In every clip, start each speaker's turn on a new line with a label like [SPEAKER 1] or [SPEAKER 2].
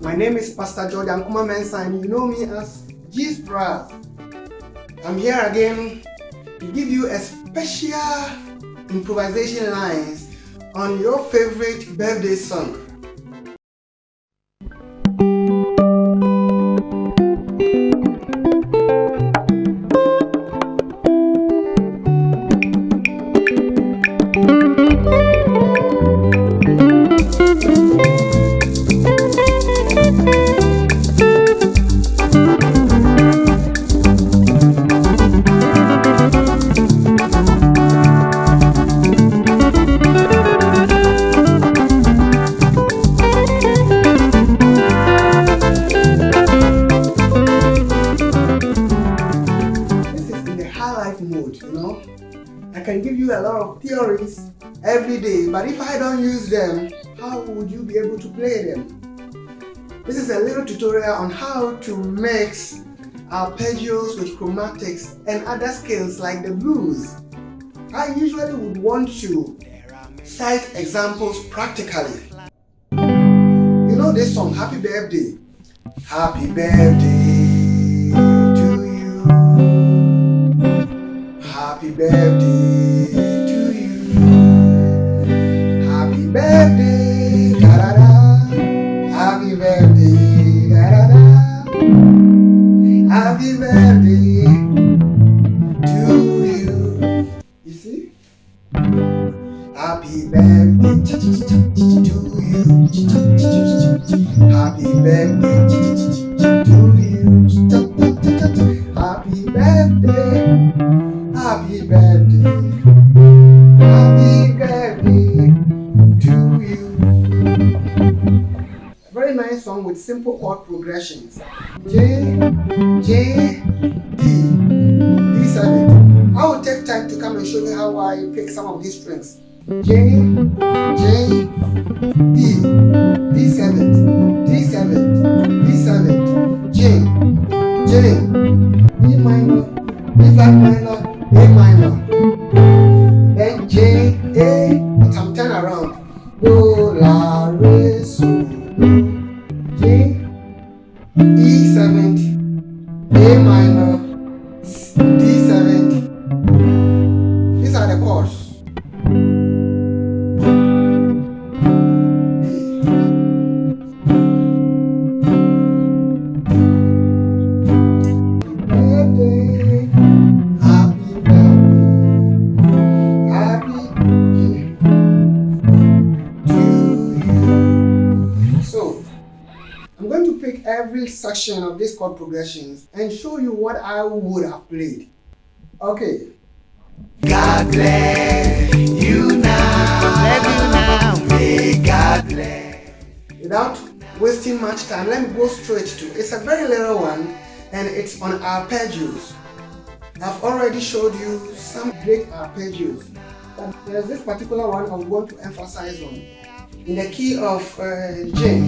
[SPEAKER 1] My name is Pastor George Mensah, and you know me as Spratz. I'm here again to give you a special improvisation lines on your favorite birthday song. Mode, I can give you a lot of theories every day, but if I don't use them, how would you be able to play them? This is a little tutorial on how to mix arpeggios with chromatics and other scales like the blues. I usually would want to cite examples practically. You know this song, Happy Birthday. Happy birthday to you. Happy birthday to you. Happy birthday, da da da. Happy birthday, da da da. Happy birthday to you. You see? Happy birthday to you. Happy birthday to you. Happy birthday. Happy birthday, happy birthday to you. A very nice song with simple chord progressions. J, J, D, D7. I will take time to come and show you how I pick some of these strings. J, J, D, D7, D7, D7, J, J, E minor, E flat minor, A minor, then J, A, but I'm turn around. Do, La, Re, So, Do, J, E 7th, A minor, D 7th. These are the chords. Every section of these chord progressions and show you what I would have played. Okay. God bless you now. May God bless. Without wasting much time, let me go straight to it. It's a very little one and it's on arpeggios. I've already showed you some great arpeggios, but there's this particular one I want to emphasize on in the key of J.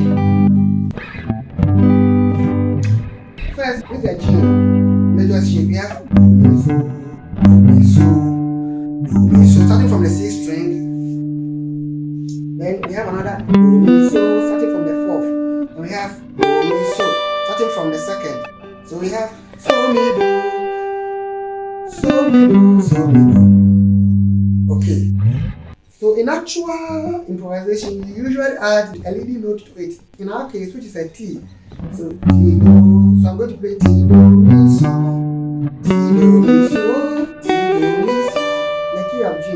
[SPEAKER 1] First, with the G major shape, we have do, so, starting from the C string. Then we have another do, so, starting from the 4th. And we have do, so, starting from the 2nd. So we have so, mi, do, so, mi, do, so, mi, do. Okay. So in actual improvisation, you usually add a leading note to it. In our case, which is a T. So T, do. So I'm going to play T, do, mi, so, T, do, mi, so, T, do, mi, so. The key of G.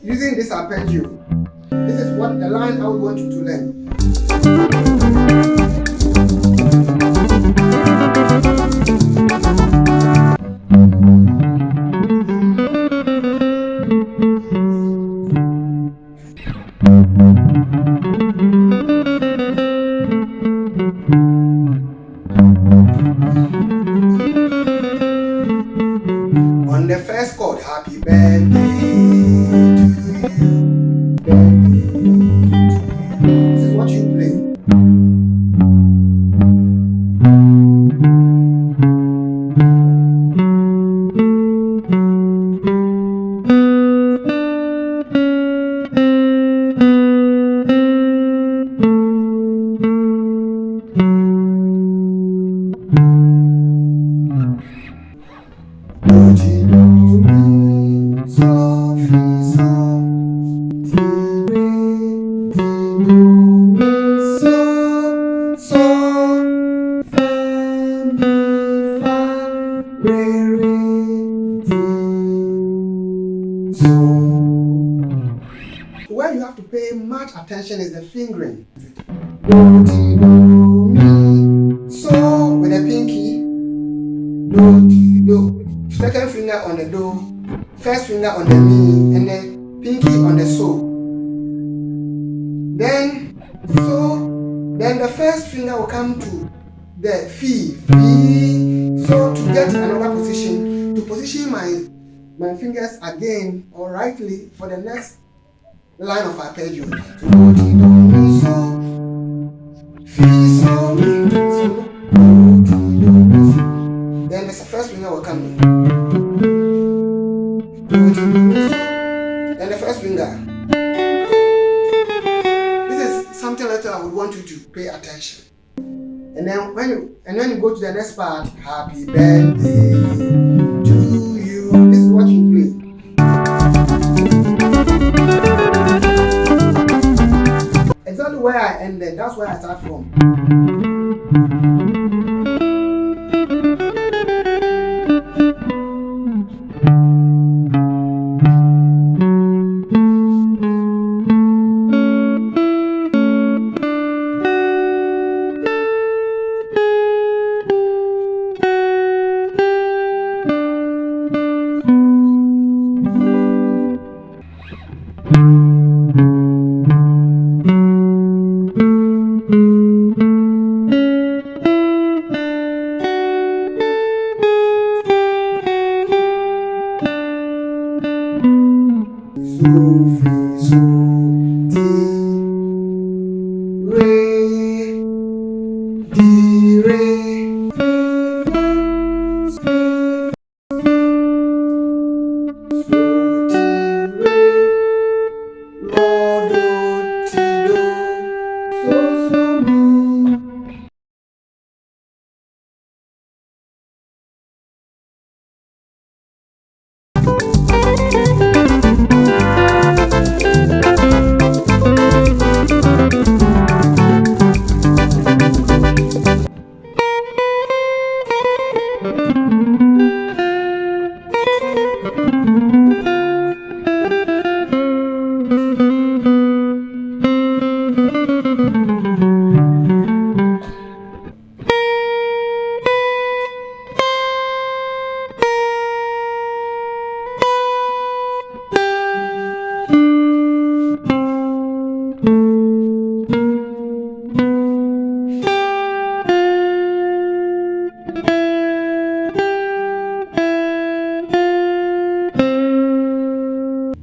[SPEAKER 1] Using this arpeggio, this is what the line I would want you to learn. On the first chord, happy birthday to you, birthday to you. This is what you play. Do, ti, do, mi, so, fi, so, ti, re, ti, do, mi, so, so, fa, mi, fa, re, re, ti, so. Where you have to pay much attention is the fingering. Do, ti, do, mi, so with the pinky. Do, ti, do. Second finger on the do, first finger on the mi, and the pinky on the so. Then the first finger will come to the fi. So to get another position, to position my fingers again or rightly for the next line of arpeggio. So do, ti, do, mi, so, fi, so, mi, so, do, ti, do, mi, so. Then the first finger will come in. Do, ti, do, mi, so. Then the first finger. This is something that I would want you to pay attention. And then when you go to the next part, happy birthday to you. This is what you play. Exactly where I ended, that's where I start from.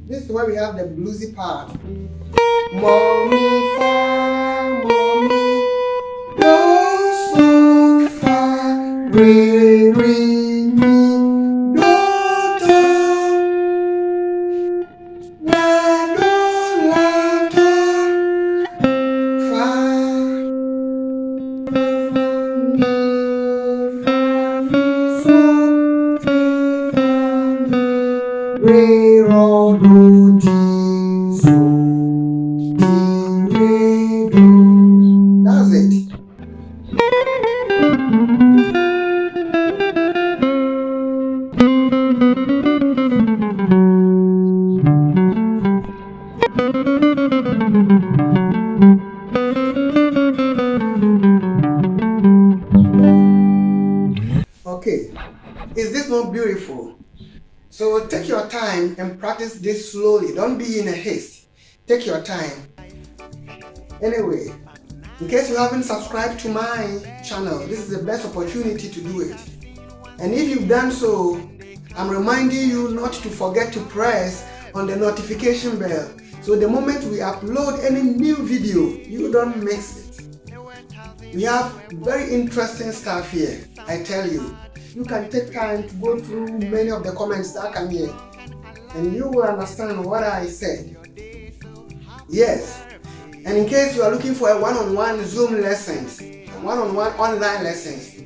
[SPEAKER 1] This is where we have the bluesy part. Mommy, fa, mommy, do, so, fa, re, re, mi, do, do, la, do, la, do, fa, mi, fa, fi, so, fi, fa, mi, re, ro, do, ti, so, ti, re, do. That's it. Okay, is this not beautiful? So take your time and practice this slowly. Don't be in a haste. Take your time. Anyway, in case you haven't subscribed to my channel, this is the best opportunity to do it. And if you've done so, I'm reminding you not to forget to press on the notification bell. So the moment we upload any new video, you don't miss it. We have very interesting stuff here, I tell you. You can take time to go through many of the comments that come here, and you will understand what I said. Yes, and in case you are looking for a one-on-one Zoom lessons, one-on-one online lessons,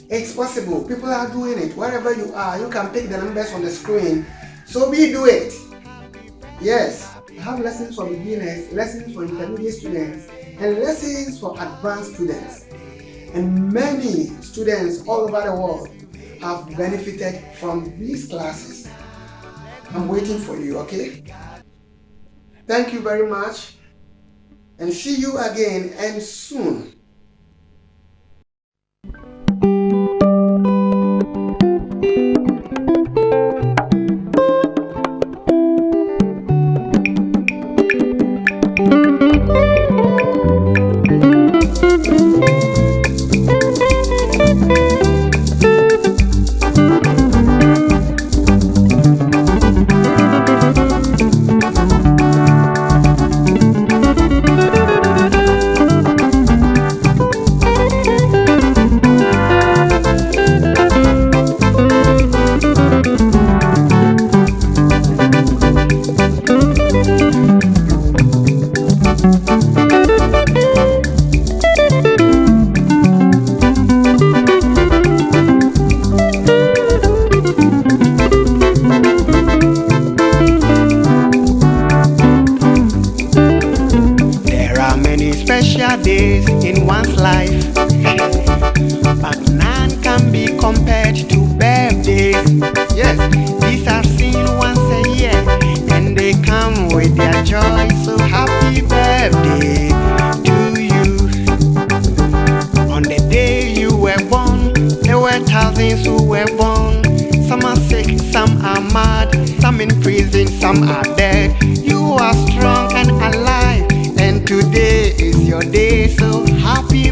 [SPEAKER 1] It's possible. People are doing it. Wherever you are, you can pick the numbers on the screen. So we do it. Yes, I have lessons for beginners, lessons for intermediate students, and lessons for advanced students. And many students all over the world have benefited from these classes. I'm waiting for you, okay? Thank you very much, and see you again and soon.
[SPEAKER 2] Special days in one's life, but none can be compared to birthdays. Yes, these are seen once a year, and they come with their joy. So happy birthday to you. On the day you were born, there were thousands who were born. Some are sick, some are mad, some in prison, some are dead. You are strong and alive, and today is your day, so happy